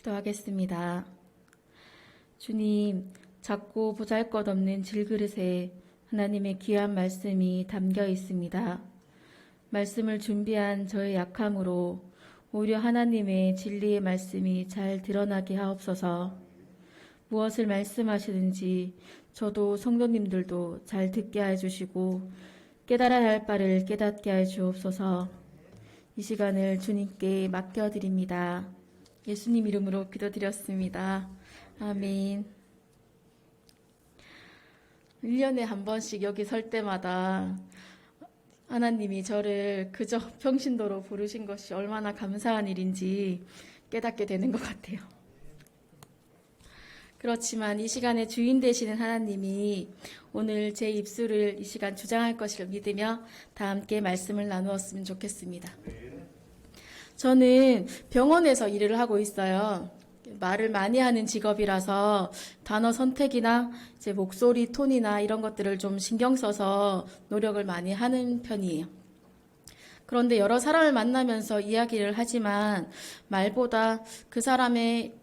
기도하겠습니다. 주님, 작고 보잘것없는 질그릇에 하나님의 귀한 말씀이 담겨 있습니다. 말씀을 준비한 저의 약함으로 오히려 하나님의 진리의 말씀이 잘 드러나게 하옵소서. 무엇을 말씀하시는지 저도 성도님들도 잘 듣게 해주시고 깨달아야 할 바를 깨닫게 해 주옵소서. 이 시간을 주님께 맡겨드립니다. 예수님 이름으로 기도드렸습니다. 아멘. 1년에 한 번씩 여기 설 때마다 하나님이 저를 그저 평신도로 부르신 것이 얼마나 감사한 일인지 깨닫게 되는 것 같아요. 그렇지만 이 시간에 주인 되시는 하나님이 오늘 제 입술을 이 시간 주장할 것을 믿으며 다 함께 말씀을 나누었으면 좋겠습니다. 저는 병원에서 일을 하고 있어요. 말을 많이 하는 직업이라서 단어 선택이나 제 목소리 톤이나 이런 것들을 좀 신경 써서 노력을 많이 하는 편이에요. 그런데 여러 사람을 만나면서 이야기를 하지만 말보다 그 사람의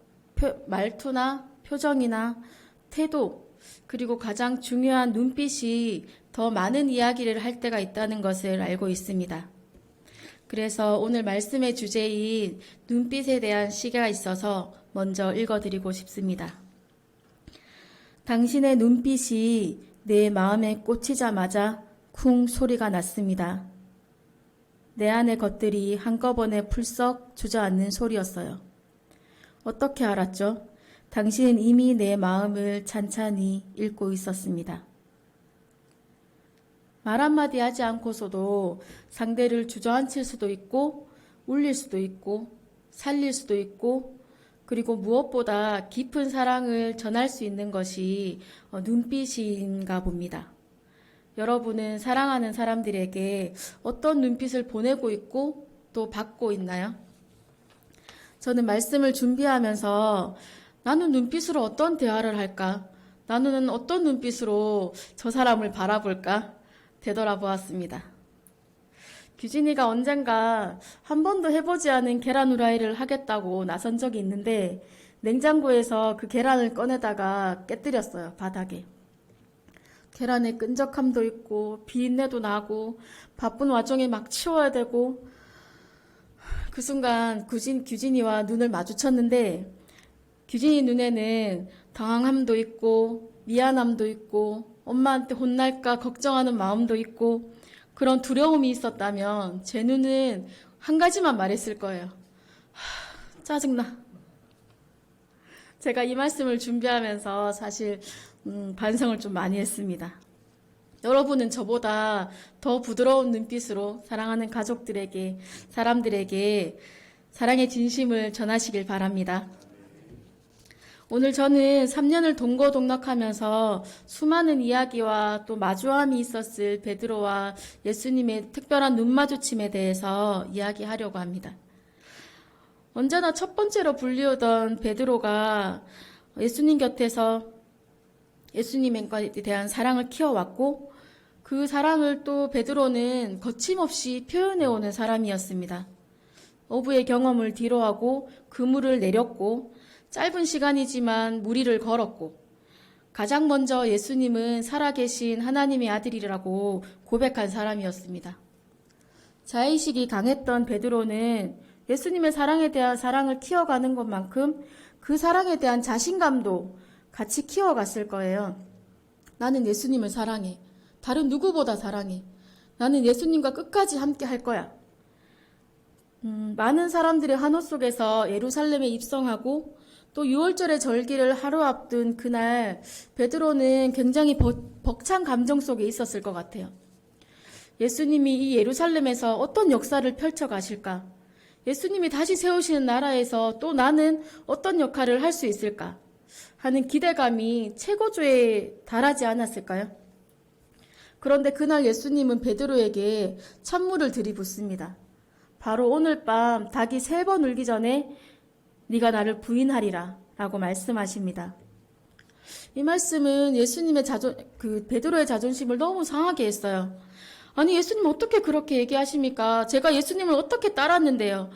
말투나 표정이나 태도, 그리고 가장 중요한 눈빛이 더 많은 이야기를 할 때가 있다는 것을 알고 있습니다. 그래서 오늘 말씀의 주제인 눈빛에 대한 시가 있어서 먼저 읽어드리고 싶습니다. 당신의 눈빛이 내 마음에 꽂히자마자 쿵 소리가 났습니다. 내 안의 것들이 한꺼번에 풀썩 주저앉는 소리였어요. 어떻게 알았죠? 당신은 이미 내 마음을 찬찬히 읽고 있었습니다. 말 한마디 하지 않고서도 상대를 주저앉힐 수도 있고 울릴 수도 있고 살릴 수도 있고, 그리고 무엇보다 깊은 사랑을 전할 수 있는 것이 눈빛인가 봅니다. 여러분은 사랑하는 사람들에게 어떤 눈빛을 보내고 있고 또 받고 있나요? 저는 말씀을 준비하면서 나는 눈빛으로 어떤 대화를 할까? 나는 어떤 눈빛으로 저 사람을 바라볼까? 되돌아보았습니다. 규진이가 언젠가 한 번도 해보지 않은 계란 후라이를 하겠다고 나선 적이 있는데 냉장고에서 그 계란을 꺼내다가 깨뜨렸어요, 바닥에. 계란의 끈적함도 있고 비린내도 나고 바쁜 와중에 막 치워야 되고, 그 순간 규진이와 눈을 마주쳤는데 규진이 눈에는 당황함도 있고 미안함도 있고 엄마한테 혼날까 걱정하는 마음도 있고 그런 두려움이 있었다면 제 눈은 한 가지만 말했을 거예요. 짜증나. 제가 이 말씀을 준비하면서 사실 반성을 좀 많이 했습니다. 여러분은 저보다 더 부드러운 눈빛으로 사랑하는 가족들에게, 사람들에게 사랑의 진심을 전하시길 바랍니다. 오늘 저는 3년을 동거동락하면서 수많은 이야기와 또 마주함이 있었을 베드로와 예수님의 특별한 눈마주침에 대해서 이야기하려고 합니다. 언제나 첫 번째로 불리우던 베드로가 예수님 곁에서 예수님에 대한 사랑을 키워왔고, 그 사랑을 또 베드로는 거침없이 표현해오는 사람이었습니다. 어부의 경험을 뒤로하고 그물을 내렸고 짧은 시간이지만 무리를 걸었고, 가장 먼저 예수님은 살아계신 하나님의 아들이라고 고백한 사람이었습니다. 자의식이 강했던 베드로는 예수님의 사랑에 대한 사랑을 키워가는 것만큼 그 사랑에 대한 자신감도 같이 키워갔을 거예요. 나는 예수님을 사랑해. 다른 누구보다 사랑해. 나는 예수님과 끝까지 함께 할 거야. 많은 사람들의 환호 속에서 예루살렘에 입성하고 또 6월절의 절기를 하루 앞둔 그날 베드로는 굉장히 벅찬 감정 속에 있었을 것 같아요. 예수님이 이 예루살렘에서 어떤 역사를 펼쳐 가실까? 예수님이 다시 세우시는 나라에서 또 나는 어떤 역할을 할 수 있을까? 하는 기대감이 최고조에 달하지 않았을까요? 그런데 그날 예수님은 베드로에게 찬물을 들이붓습니다. 바로 오늘 밤 닭이 3번 울기 전에 네가 나를 부인하리라 라고 말씀하십니다. 이 말씀은 예수님의 베드로의 자존심을 너무 상하게 했어요. 아니, 예수님 어떻게 그렇게 얘기하십니까? 제가 예수님을 어떻게 따랐는데요?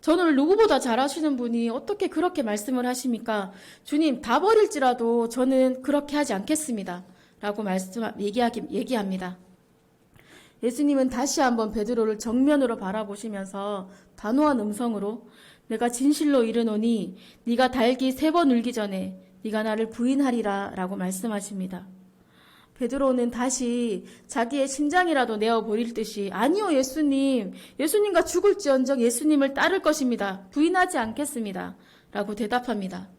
저는 누구보다 잘 아시는 분이 어떻게 그렇게 말씀을 하십니까? 주님, 다 버릴지라도 저는 그렇게 하지 않겠습니다. 라고 얘기합니다. 예수님은 다시 한번 베드로를 정면으로 바라보시면서 단호한 음성으로 내가 진실로 이르노니 네가 달기 3번 울기 전에 네가 나를 부인하리라 라고 말씀하십니다. 베드로는 다시 자기의 심장이라도 내어버릴 듯이 아니요 예수님과 죽을지언정 예수님을 따를 것입니다. 부인하지 않겠습니다. 라고 대답합니다.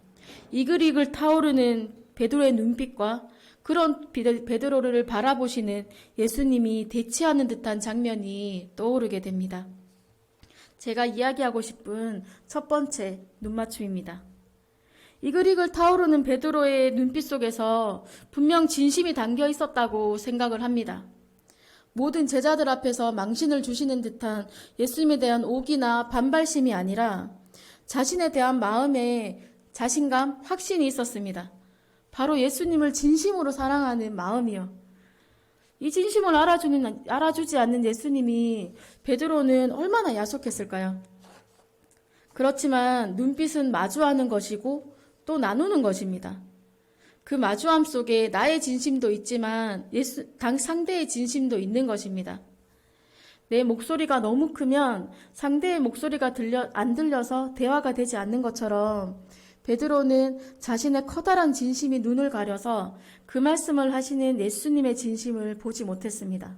이글이글 타오르는 베드로의 눈빛과 그런 베드로를 바라보시는 예수님이 대치하는 듯한 장면이 떠오르게 됩니다. 제가 이야기하고 싶은 첫 번째 눈맞춤입니다. 이글이글 타오르는 베드로의 눈빛 속에서 분명 진심이 담겨 있었다고 생각을 합니다. 모든 제자들 앞에서 망신을 주시는 듯한 예수님에 대한 오기나 반발심이 아니라 자신에 대한 마음에 자신감, 확신이 있었습니다. 바로 예수님을 진심으로 사랑하는 마음이요. 이 진심을 알아주지 않는 예수님이 베드로는 얼마나 야속했을까요? 그렇지만 눈빛은 마주하는 것이고 또 나누는 것입니다. 그 마주함 속에 나의 진심도 있지만 상대의 진심도 있는 것입니다. 내 목소리가 너무 크면 상대의 목소리가 안 들려서 대화가 되지 않는 것처럼 베드로는 자신의 커다란 진심이 눈을 가려서 그 말씀을 하시는 예수님의 진심을 보지 못했습니다.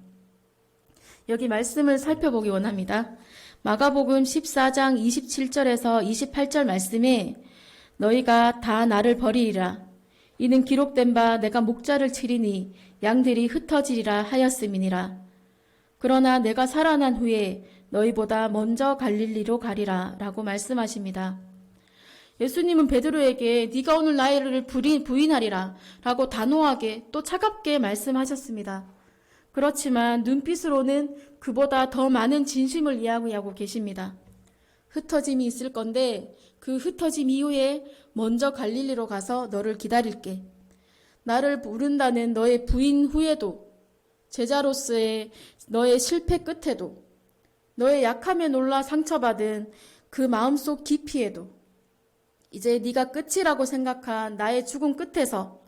여기 말씀을 살펴보기 원합니다. 마가복음 14장 27절에서 28절 말씀에 너희가 다 나를 버리리라. 이는 기록된 바 내가 목자를 치리니 양들이 흩어지리라 하였음이니라. 그러나 내가 살아난 후에 너희보다 먼저 갈릴리로 가리라 라고 말씀하십니다. 예수님은 베드로에게 네가 오늘 나를 부인하리라 라고 단호하게 또 차갑게 말씀하셨습니다. 그렇지만 눈빛으로는 그보다 더 많은 진심을 이야기하고 계십니다. 흩어짐이 있을 건데 그 흩어짐 이후에 먼저 갈릴리로 가서 너를 기다릴게. 나를 부른다는 너의 부인 후에도 제자로서의 너의 실패 끝에도 너의 약함에 놀라 상처받은 그 마음속 깊이에도 이제 네가 끝이라고 생각한 나의 죽음 끝에서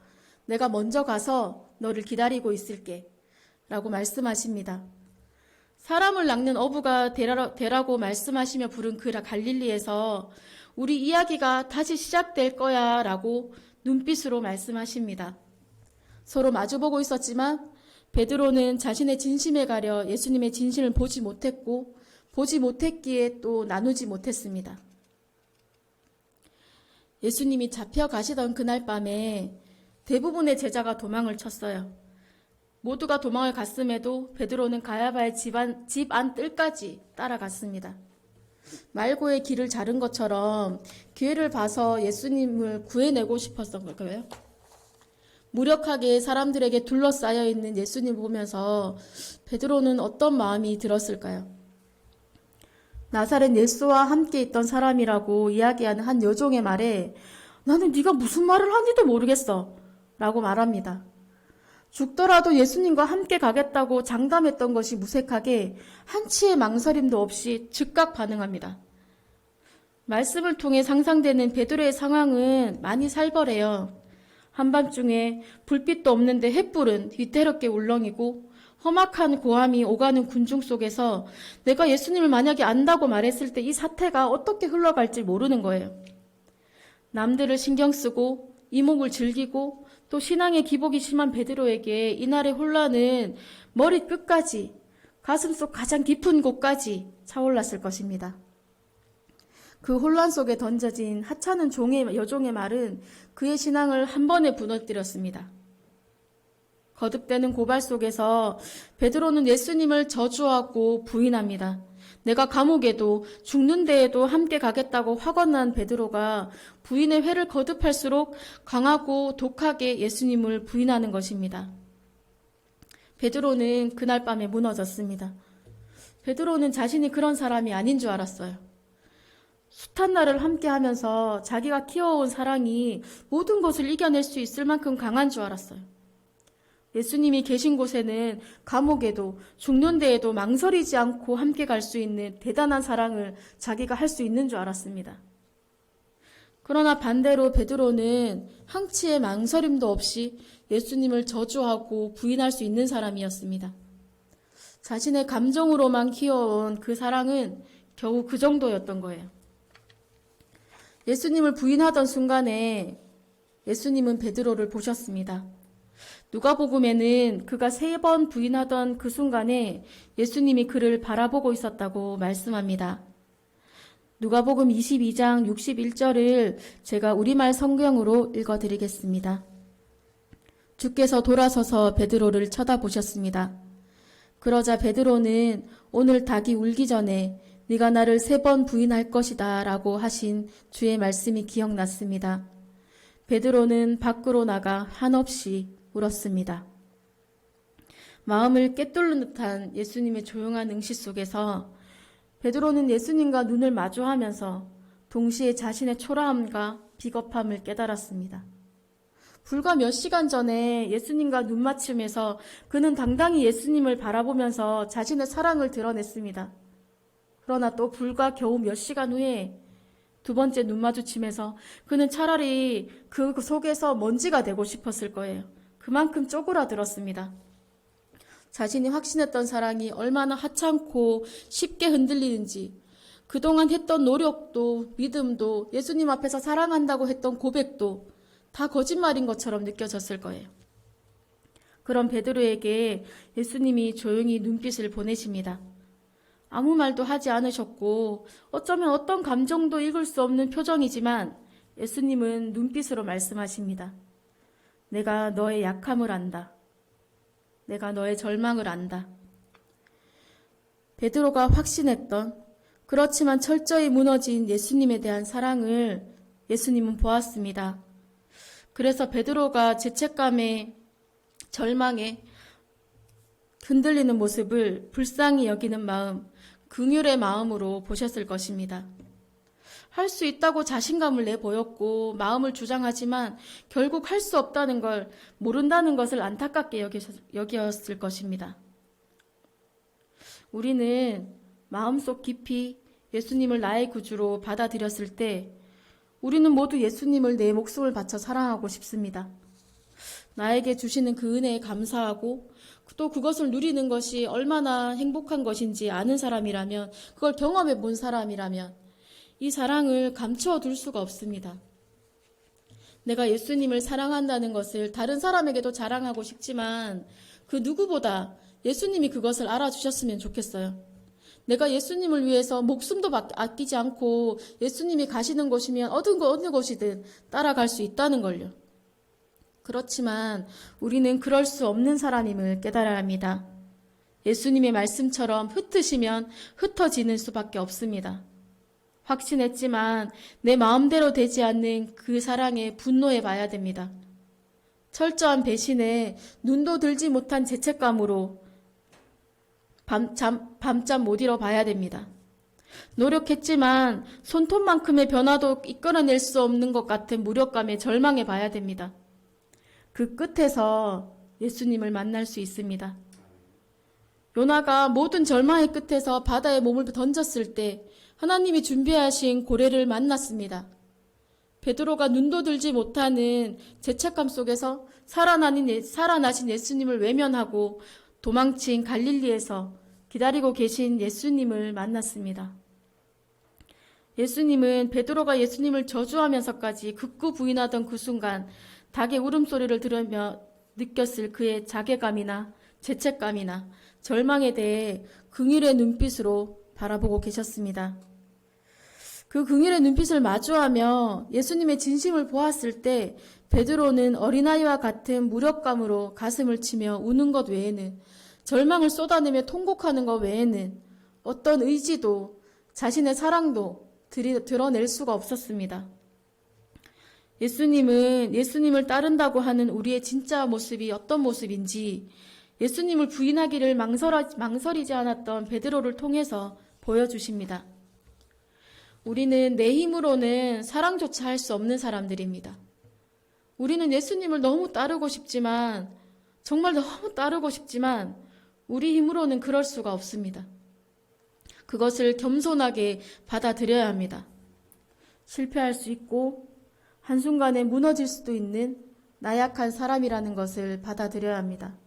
내가 먼저 가서 너를 기다리고 있을게 라고 말씀하십니다. 사람을 낚는 어부가 되라고 말씀하시며 부른 그 갈릴리에서 우리 이야기가 다시 시작될 거야 라고 눈빛으로 말씀하십니다. 서로 마주보고 있었지만 베드로는 자신의 진심에 가려 예수님의 진심을 보지 못했고 보지 못했기에 또 나누지 못했습니다. 예수님이 잡혀가시던 그날 밤에 대부분의 제자가 도망을 쳤어요. 모두가 도망을 갔음에도 베드로는 가야바의 집 안 뜰까지 따라갔습니다. 말고의 길을 자른 것처럼 기회를 봐서 예수님을 구해내고 싶었던 걸까요? 무력하게 사람들에게 둘러싸여 있는 예수님을 보면서 베드로는 어떤 마음이 들었을까요? 나사렛 예수와 함께 있던 사람이라고 이야기하는 한 여종의 말에 나는 네가 무슨 말을 하는지도 모르겠어 라고 말합니다. 죽더라도 예수님과 함께 가겠다고 장담했던 것이 무색하게 한치의 망설임도 없이 즉각 반응합니다. 말씀을 통해 상상되는 베드로의 상황은 많이 살벌해요. 한밤중에 불빛도 없는데 횃불은 위태롭게 울렁이고 험악한 고함이 오가는 군중 속에서 내가 예수님을 만약에 안다고 말했을 때 이 사태가 어떻게 흘러갈지 모르는 거예요. 남들을 신경 쓰고 이목을 즐기고 또 신앙의 기복이 심한 베드로에게 이날의 혼란은 머리 끝까지 가슴속 가장 깊은 곳까지 차올랐을 것입니다. 그 혼란 속에 던져진 하찮은 여종의 말은 그의 신앙을 한 번에 무너뜨렸습니다. 거듭되는 고발 속에서 베드로는 예수님을 저주하고 부인합니다. 내가 감옥에도 죽는 데에도 함께 가겠다고 확언한 베드로가 부인의 회를 거듭할수록 강하고 독하게 예수님을 부인하는 것입니다. 베드로는 그날 밤에 무너졌습니다. 베드로는 자신이 그런 사람이 아닌 줄 알았어요. 숱한 날을 함께 하면서 자기가 키워온 사랑이 모든 것을 이겨낼 수 있을 만큼 강한 줄 알았어요. 예수님이 계신 곳에는 감옥에도 죽는 데에도 망설이지 않고 함께 갈 수 있는 대단한 사랑을 자기가 할 수 있는 줄 알았습니다. 그러나 반대로 베드로는 한치의 망설임도 없이 예수님을 저주하고 부인할 수 있는 사람이었습니다. 자신의 감정으로만 키워온 그 사랑은 겨우 그 정도였던 거예요. 예수님을 부인하던 순간에 예수님은 베드로를 보셨습니다. 누가복음에는 그가 3번 부인하던 그 순간에 예수님이 그를 바라보고 있었다고 말씀합니다. 누가복음 22장 61절을 제가 우리말 성경으로 읽어드리겠습니다. 주께서 돌아서서 베드로를 쳐다보셨습니다. 그러자 베드로는 오늘 닭이 울기 전에 네가 나를 3번 부인할 것이다 라고 하신 주의 말씀이 기억났습니다. 베드로는 밖으로 나가 한없이 울었습니다. 마음을 꿰뚫는 듯한 예수님의 조용한 응시 속에서 베드로는 예수님과 눈을 마주하면서 동시에 자신의 초라함과 비겁함을 깨달았습니다. 불과 몇 시간 전에 예수님과 눈 맞춤에서 그는 당당히 예수님을 바라보면서 자신의 사랑을 드러냈습니다. 그러나 또 불과 겨우 몇 시간 후에 2번째 눈 마주침에서 그는 차라리 그 속에서 먼지가 되고 싶었을 거예요. 그만큼 쪼그라들었습니다. 자신이 확신했던 사랑이 얼마나 하찮고 쉽게 흔들리는지, 그동안 했던 노력도 믿음도 예수님 앞에서 사랑한다고 했던 고백도 다 거짓말인 것처럼 느껴졌을 거예요. 그런 베드로에게 예수님이 조용히 눈빛을 보내십니다. 아무 말도 하지 않으셨고 어쩌면 어떤 감정도 읽을 수 없는 표정이지만 예수님은 눈빛으로 말씀하십니다. 내가 너의 약함을 안다. 내가 너의 절망을 안다. 베드로가 확신했던 그렇지만 철저히 무너진 예수님에 대한 사랑을 예수님은 보았습니다. 그래서 베드로가 죄책감에 절망에 흔들리는 모습을 불쌍히 여기는 마음, 긍휼의 마음으로 보셨을 것입니다. 할 수 있다고 자신감을 내보였고 마음을 주장하지만 결국 할 수 없다는 걸 모른다는 것을 안타깝게 여겼을 것입니다. 우리는 마음속 깊이 예수님을 나의 구주로 받아들였을 때 우리는 모두 예수님을 내 목숨을 바쳐 사랑하고 싶습니다. 나에게 주시는 그 은혜에 감사하고 또 그것을 누리는 것이 얼마나 행복한 것인지 아는 사람이라면, 그걸 경험해 본 사람이라면 이 사랑을 감추어 둘 수가 없습니다. 내가 예수님을 사랑한다는 것을 다른 사람에게도 자랑하고 싶지만 그 누구보다 예수님이 그것을 알아주셨으면 좋겠어요. 내가 예수님을 위해서 목숨도 아끼지 않고 예수님이 가시는 곳이면 어느 곳이든 따라갈 수 있다는 걸요. 그렇지만 우리는 그럴 수 없는 사람임을 깨달아야 합니다. 예수님의 말씀처럼 흩으시면 흩어지는 수밖에 없습니다. 확신했지만 내 마음대로 되지 않는 그 사랑에 분노해 봐야 됩니다. 철저한 배신에 눈도 들지 못한 죄책감으로 밤잠 못 이뤄 봐야 됩니다. 노력했지만 손톱만큼의 변화도 이끌어낼 수 없는 것 같은 무력감에 절망해 봐야 됩니다. 그 끝에서 예수님을 만날 수 있습니다. 요나가 모든 절망의 끝에서 바다에 몸을 던졌을 때 하나님이 준비하신 고래를 만났습니다. 베드로가 눈도 들지 못하는 죄책감 속에서 살아나신 예수님을 외면하고 도망친 갈릴리에서 기다리고 계신 예수님을 만났습니다. 예수님은 베드로가 예수님을 저주하면서까지 극구 부인하던 그 순간 닭의 울음소리를 들으며 느꼈을 그의 자괴감이나 죄책감이나 절망에 대해 긍휼의 눈빛으로 바라보고 계셨습니다. 그 긍휼의 눈빛을 마주하며 예수님의 진심을 보았을 때 베드로는 어린아이와 같은 무력감으로 가슴을 치며 우는 것 외에는, 절망을 쏟아내며 통곡하는 것 외에는 어떤 의지도 자신의 사랑도 드러낼 수가 없었습니다. 예수님은 예수님을 따른다고 하는 우리의 진짜 모습이 어떤 모습인지 예수님을 부인하기를 망설이지 않았던 베드로를 통해서 보여주십니다. 우리는 내 힘으로는 사랑조차 할 수 없는 사람들입니다. 우리는 예수님을 너무 따르고 싶지만 정말 너무 따르고 싶지만 우리 힘으로는 그럴 수가 없습니다. 그것을 겸손하게 받아들여야 합니다. 실패할 수 있고 한순간에 무너질 수도 있는 나약한 사람이라는 것을 받아들여야 합니다.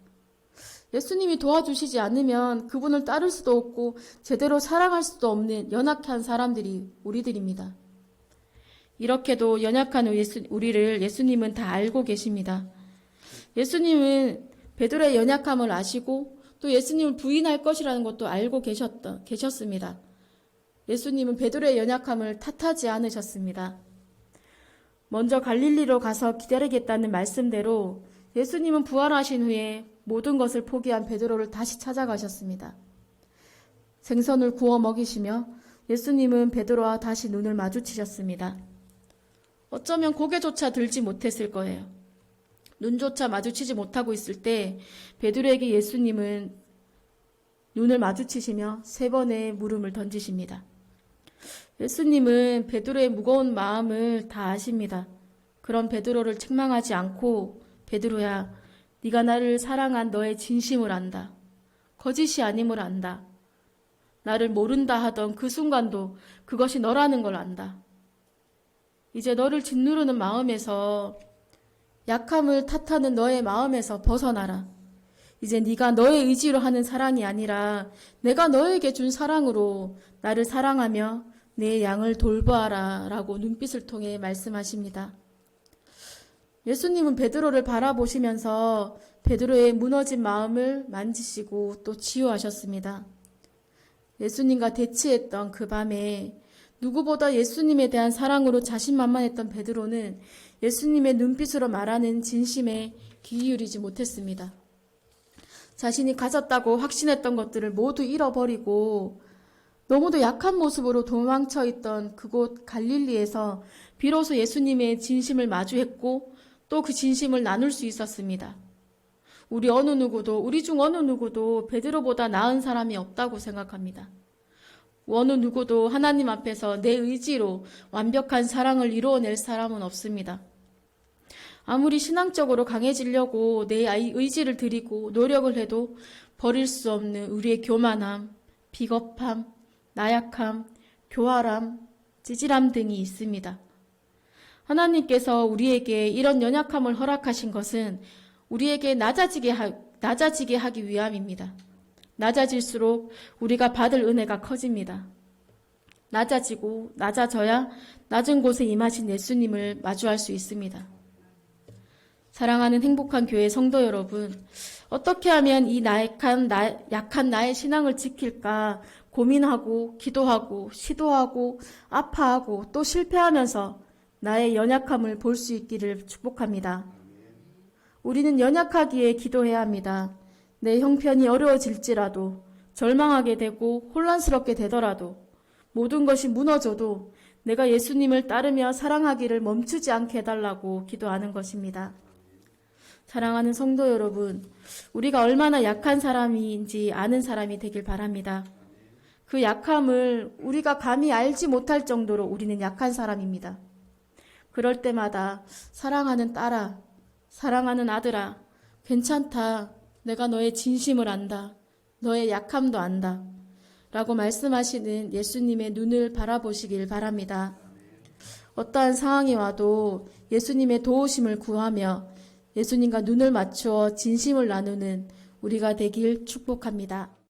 예수님이 도와주시지 않으면 그분을 따를 수도 없고 제대로 사랑할 수도 없는 연약한 사람들이 우리들입니다. 이렇게도 연약한 우리를 예수님은 다 알고 계십니다. 예수님은 베드로의 연약함을 아시고 또 예수님을 부인할 것이라는 것도 알고 계셨습니다. 예수님은 베드로의 연약함을 탓하지 않으셨습니다. 먼저 갈릴리로 가서 기다리겠다는 말씀대로 예수님은 부활하신 후에 모든 것을 포기한 베드로를 다시 찾아가셨습니다. 생선을 구워 먹이시며 예수님은 베드로와 다시 눈을 마주치셨습니다. 어쩌면 고개조차 들지 못했을 거예요. 눈조차 마주치지 못하고 있을 때 베드로에게 예수님은 눈을 마주치시며 3번의 물음을 던지십니다. 예수님은 베드로의 무거운 마음을 다 아십니다. 그런 베드로를 책망하지 않고 베드로야, 네가 나를 사랑한 너의 진심을 안다. 거짓이 아님을 안다. 나를 모른다 하던 그 순간도 그것이 너라는 걸 안다. 이제 너를 짓누르는 마음에서, 약함을 탓하는 너의 마음에서 벗어나라. 이제 네가 너의 의지로 하는 사랑이 아니라 내가 너에게 준 사랑으로 나를 사랑하며 내 양을 돌보아라 라고 눈빛을 통해 말씀하십니다. 예수님은 베드로를 바라보시면서 베드로의 무너진 마음을 만지시고 또 치유하셨습니다. 예수님과 대치했던 그 밤에 누구보다 예수님에 대한 사랑으로 자신만만했던 베드로는 예수님의 눈빛으로 말하는 진심에 귀 기울이지 못했습니다. 자신이 가졌다고 확신했던 것들을 모두 잃어버리고 너무도 약한 모습으로 도망쳐 있던 그곳 갈릴리에서 비로소 예수님의 진심을 마주했고 또 그 진심을 나눌 수 있었습니다. 우리 중 어느 누구도 베드로보다 나은 사람이 없다고 생각합니다. 어느 누구도 하나님 앞에서 내 의지로 완벽한 사랑을 이루어낼 사람은 없습니다. 아무리 신앙적으로 강해지려고 내 의지를 들이고 노력을 해도 버릴 수 없는 우리의 교만함, 비겁함, 나약함, 교활함, 찌질함 등이 있습니다. 하나님께서 우리에게 이런 연약함을 허락하신 것은 우리에게 낮아지게 하기 위함입니다. 낮아질수록 우리가 받을 은혜가 커집니다. 낮아져야 낮은 곳에 임하신 예수님을 마주할 수 있습니다. 사랑하는 행복한 교회 성도 여러분, 어떻게 하면 이 약한 나의 신앙을 지킬까 고민하고 기도하고 시도하고 아파하고 또 실패하면서 나의 연약함을 볼 수 있기를 축복합니다. 우리는 연약하기에 기도해야 합니다. 내 형편이 어려워질지라도, 절망하게 되고 혼란스럽게 되더라도, 모든 것이 무너져도 내가 예수님을 따르며 사랑하기를 멈추지 않게 해달라고 기도하는 것입니다. 사랑하는 성도 여러분, 우리가 얼마나 약한 사람인지 아는 사람이 되길 바랍니다. 그 약함을 우리가 감히 알지 못할 정도로 우리는 약한 사람입니다. 그럴 때마다 사랑하는 딸아, 사랑하는 아들아, 괜찮다. 내가 너의 진심을 안다. 너의 약함도 안다. 라고 말씀하시는 예수님의 눈을 바라보시길 바랍니다. 어떠한 상황이 와도 예수님의 도우심을 구하며 예수님과 눈을 맞추어 진심을 나누는 우리가 되길 축복합니다.